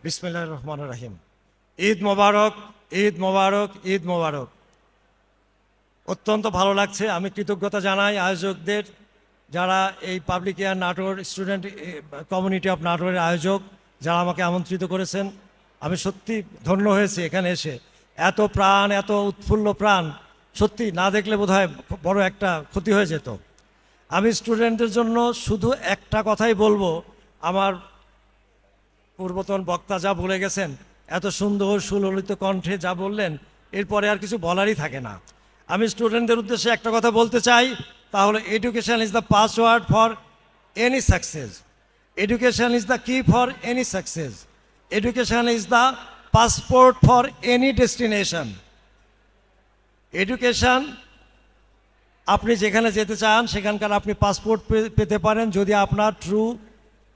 বিসমিল্লাহির রহমানির রহিম। ঈদ মোবারক, ঈদ মোবারক, ঈদ মোবারক। অত্যন্ত ভালো লাগছে। আমি কৃতজ্ঞতা জানাই আয়োজকদের, যারা এই public year Natore student community of নাটোরের আয়োজক, যারা আমাকে আমন্ত্রিত করেছেন। আমি সত্যি ধন্য হয়েছি এখানে এসে। এত প্রাণ, এত উৎফুল্ল প্রাণ সত্যি না দেখলে বোধহয় বড় একটা ক্ষতি হয়ে যেত। আমি স্টুডেন্টদের জন্য শুধু একটা কথাই বলবো, আমার পূর্বতন বক্তা যা বলে গেছেন, এত সুন্দর সুললিত কণ্ঠে যা বললেন, এরপরে আর কিছু বলারই থাকে না। আমি স্টুডেন্টদের উদ্দেশ্যে একটা কথা বলতে চাই, তাহলে education is the password for any success. Education is the key for any success. Education is the passport for any destination. Education, আপনি যেখানে যেতে চান সেখানকার আপনি পাসপোর্ট পেতে পারেন যদি আপনার ট্রু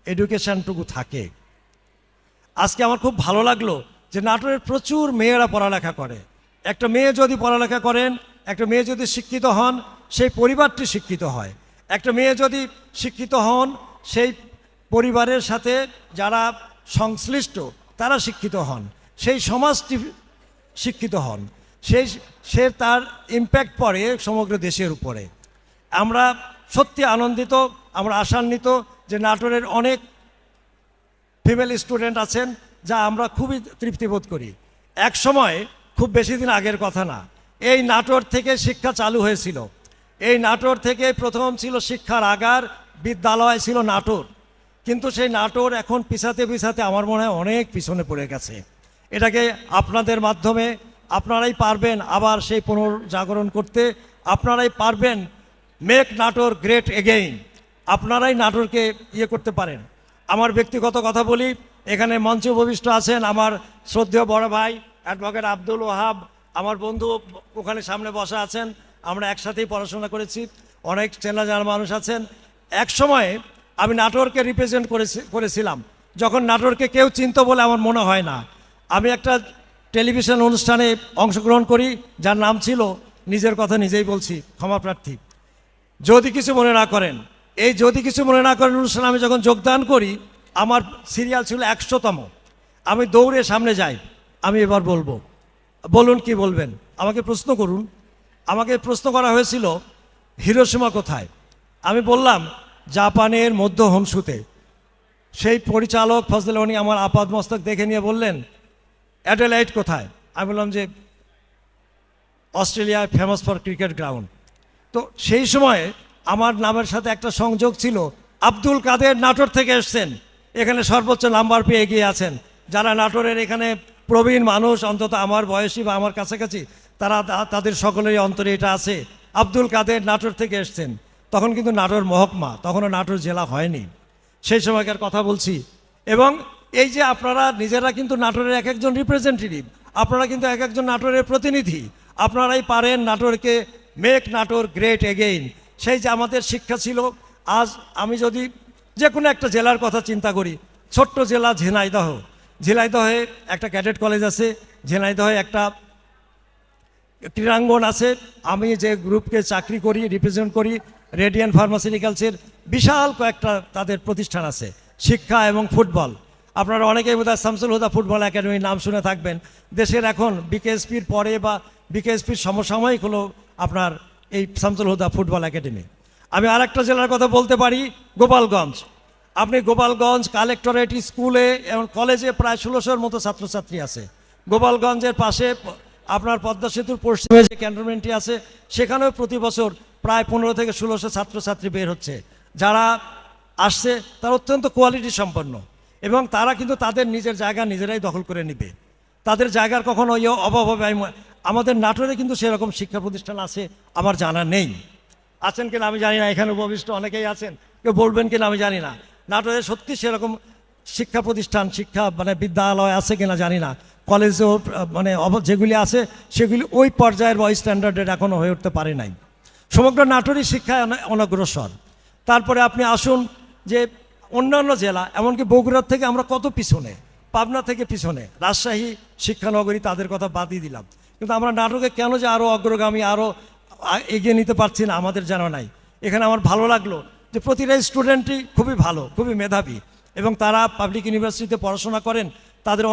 এডুকেশনটুকু থাকে। আজকে আমার খুব ভালো লাগলো যে নাটোরের প্রচুর মেয়েরা পড়ালেখা করে। একটা মেয়ে যদি পড়ালেখা করেন, একটা মেয়ে যদি শিক্ষিত হন, সেই পরিবারটি শিক্ষিত হয়। একটা মেয়ে যদি শিক্ষিত হন, সেই পরিবারের সাথে যারা সংশ্লিষ্ট তারা শিক্ষিত হন, সেই সমাজটি শিক্ষিত হন, সে তার ইম্প্যাক্ট পড়ে সমগ্র দেশের উপরে। আমরা সত্যি আনন্দিত, আমরা আশান্বিত যে নাটোরের অনেক ফিমেল স্টুডেন্ট আছেন, যা আমরা খুবই তৃপ্তিবোধ করি। এক সময়, খুব বেশি দিন আগের কথা না, এই নাটোর থেকে শিক্ষা চালু হয়েছিল। এই নাটোর থেকে প্রথম ছিল শিক্ষার আগার, বিদ্যালয় ছিল নাটোর। কিন্তু সেই নাটোর এখন পিছাতে পিছাতে আমার মনে হয় অনেক পিছনে পড়ে গেছে। এটাকে আপনাদের মাধ্যমে আপনারাই পারবেন আবার সেই পুনর্জাগরণ করতে। আপনারাই পারবেন মেক নাটোর গ্রেট এগেইন। আপনারাই নাটোরকে করতে পারেন। আমার ব্যক্তিগত কথা বলি, এখানে মঞ্চে উপবিষ্ট আছেন আমার শ্রদ্ধেয় বড় ভাই অ্যাডভোকেট আব্দুল ওয়াহাব, আমার বন্ধু ওখানে সামনে বসা আছেন। আমরা একসাথেই পড়াশোনা করেছি, অনেক চেনা জানা মানুষ আছেন। এক সময়ে আমি নাটোরকে রিপ্রেজেন্ট করেছিলাম, যখন নাটোরকে কেউ চিনত বলে আমার মনে হয় না। আমি একটা টেলিভিশন অনুষ্ঠানে অংশগ্রহণ করি, যার নাম ছিল, নিজের কথা নিজেই বলছি, ক্ষমা প্রার্থী, যদি কিছু মনে না করেন। এই যদি কিছু মনে না করেন অনুষ্ঠানে আমি যখন যোগদান করি, আমার সিরিয়াল ছিল 100তম। আমি দৌড়ে সামনে যাই, আমি এবার বলবো, বলুন কি বলবেন, আমাকে প্রশ্ন করুন। আমাকে প্রশ্ন করা হয়েছিল হিরোশিমা কোথায়। আমি বললাম জাপানের মধ্য হনসুতে। সেই পরিচালক ফজলে উনি আমার আপাদ মস্তক দেখে নিয়ে বললেন অ্যাডেলাইড কোথায়। আমি বললাম যে অস্ট্রেলিয়ায় ফেমাস ফর ক্রিকেট গ্রাউন্ড। তো সেই সময়ে আমার নামের সাথে একটা সংযোগ ছিল, আব্দুল কাদের নাটোর থেকে এসছেন, এখানে সর্বোচ্চ নাম্বার পেয়ে এগিয়ে আছেন। যারা নাটোরের এখানে প্রবীণ মানুষ, অন্তত আমার বয়সী বা আমার কাছাকাছি, তারা তাদের সকলেরই অন্তরে এটা আছে, আব্দুল কাদের নাটোর থেকে এসছেন। তখন কিন্তু নাটোর মহকুমা, তখনও নাটোর জেলা হয়নি, সেই সময়কার কথা বলছি। এবং এই যে আপনারা নিজেরা কিন্তু নাটোরের এক একজন রিপ্রেজেন্টেটিভ, আপনারা কিন্তু এক একজন নাটোরের প্রতিনিধি। আপনারাই পারেন নাটোরকে মেক নাটোর গ্রেট এগেইন। সেই যে আমাদের শিক্ষা ছিল, আজ আমি যদি যে কোনো একটা জেলার কথা চিন্তা করি, ছোট্ট জেলা ঝিনাইদহ, ঝিনাইদহে একটা ক্যাডেট কলেজ আছে, ঝিনাইদহে একটা ক্রীড়াঙ্গন আছে। আমি যে গ্রুপকে চাকরি করি, রিপ্রেজেন্ট করি, রেডিয়ান ফার্মাসিউটিক্যালসের বিশাল কয়েকটা তাদের প্রতিষ্ঠান আছে শিক্ষা এবং ফুটবল। আপনারা অনেকেই বোধহয় শামসুল হুদা ফুটবল একাডেমির নাম শুনে থাকবেন। দেশের এখন বিকেএসপির পরে বা বিকেএসপির সমসাময়িক হলো আপনার এই শামসুল হুদা ফুটবল একাডেমি। আমি আরেকটা জেলার কথা বলতে পারি, গোপালগঞ্জ। আপনি গোপালগঞ্জ কালেক্টরেট স্কুলে এবং কলেজে প্রায় 1600-র মতো ছাত্রছাত্রী আছে। গোপালগঞ্জের পাশে আপনার পদ্মা সেতুর পশ্চিমে যে ক্যান্টনমেন্টটি আছে, সেখানেও প্রতি বছর প্রায় 15 থেকে 1600 ছাত্রছাত্রী বের হচ্ছে। যারা আসছে তারা অত্যন্ত কোয়ালিটি সম্পন্ন, এবং তারা কিন্তু তাদের নিজের জায়গা নিজেরাই দখল করে নেবে। তাদের জায়গার কখনো অভাব হবে আমাদের নাটোরে কিন্তু সেরকম শিক্ষা প্রতিষ্ঠান আছে আমার জানা নেই। আছেন কিনা আমি জানি না, এখানে উপবিষ্ট অনেকেই আছেন, কেউ বলবেন কিনা আমি জানি না। নাটোরে সত্যি সেরকম শিক্ষা প্রতিষ্ঠান, শিক্ষা মানে বিদ্যালয় আছে কিনা জানি না। কলেজেও মানে যেগুলি আছে সেগুলি ওই পর্যায়ের বা স্ট্যান্ডার্ডের এখনও হয়ে উঠতে পারে নাই। সমগ্র নাটোরই শিক্ষায় অনগ্রসর। তারপরে আপনি আসুন যে অন্যান্য জেলা, এমনকি বগুড়ার থেকে আমরা কত পিছনে, পাবনা থেকে পিছনে, রাজশাহী শিক্ষানগরী, তাদের কথা বাদই দিলাম। কিন্তু আমরা নাটোরকে কেন যে আরও অগ্রগামী, আরও এগিয়ে নিতে পারছি না, আমাদের জানা নাই। এখানে আমার ভালো লাগলো যে প্রতিটা স্টুডেন্টই খুবই ভালো, খুবই মেধাবী, এবং তারা পাবলিক ইউনিভার্সিটিতে পড়াশোনা করেন, তাদের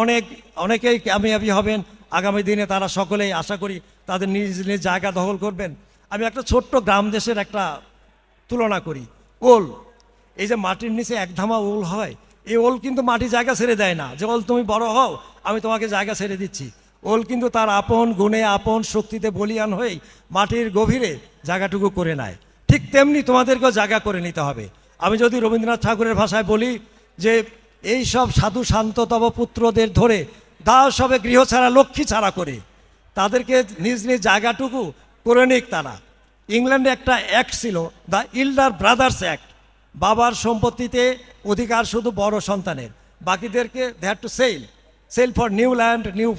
অনেকেই কামিয়াবি হবেন আগামী দিনে। তারা সকলেই আশা করি তাদের নিজ নিজ জায়গা দখল করবেন। আমি একটা ছোট্ট গ্রাম দেশের একটা তুলনা করি। ওল, এই যে মাটির নিচে এক ধামা ওল হয়, এই ওল কিন্তু মাটি জায়গা ছেড়ে দেয় না যে ওল তুমি বড় হও আমি তোমাকে জায়গা ছেড়ে দিচ্ছি। ওল কিন্তু তার আপন গুণে আপন শক্তিতে বলিয়ান হয়েই মাটির গভীরে জায়গাটুকু করে নেয়। ঠিক তেমনি তোমাদেরকেও জায়গা করে নিতে হবে। আমি যদি রবীন্দ্রনাথ ঠাকুরের ভাষায় বলি যে এই সব সাধু শান্ত তব পুত্রদের ধরে দাও সবে গৃহ ছাড়া লক্ষ্মী ছাড়া করে, তাদেরকে নিজ নিজ জায়গাটুকু করে নিক তারা। ইংল্যান্ডে একটা অ্যাক্ট ছিল, দ্য ইল্ডার ব্রাদার্স অ্যাক্ট। বাবার সম্পত্তিতে অধিকার শুধু বড় সন্তানের, বাকিদেরকে they had to sail for new land, new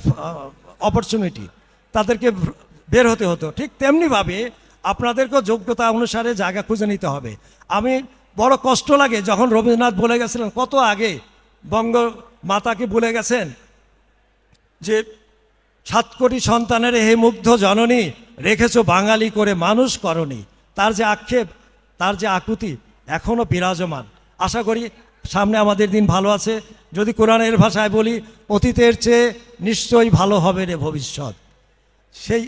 opportunity, তাদেরকে বের হতে হতো। ঠিক তেমনিভাবে আপনাদেরকেও যোগ্যতা অনুসারে জায়গা খুঁজে নিতে হবে। আমি বড় কষ্ট লাগে যখন রবীন্দ্রনাথ বলে গেছিলেন কত আগে, বঙ্গ মাতাকে বলে গেছেন যে 7 কোটি সন্তানের হে মুগ্ধ জননী, রেখেছো বাঙালি করে মানুষ করনি। তার যে আক্ষেপ, তার যে আকুতি এখনও বিরাজমান। আশা করি সামনে আমাদের দিন ভালো আছে। যদি কোরআনের ভাষায় বলি, অতীতের চেয়ে নিশ্চয়ই ভালো হবে রে ভবিষ্যৎ। সেই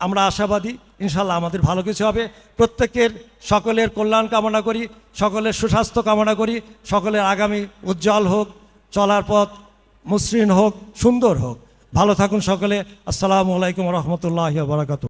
আমরা আশাবাদী, ইনশাল্লাহ আমাদের ভালো কিছু হবে। প্রত্যেকের সকলের কল্যাণ কামনা করি, সকলের সুস্বাস্থ্য কামনা করি, সকলের আগামী উজ্জ্বল হোক, চলার পথ মসৃণ হোক, সুন্দর হোক। ভালো থাকুন সকলে। আসসালামু আলাইকুম রহমতুল্লাহ বারাকাতুহু।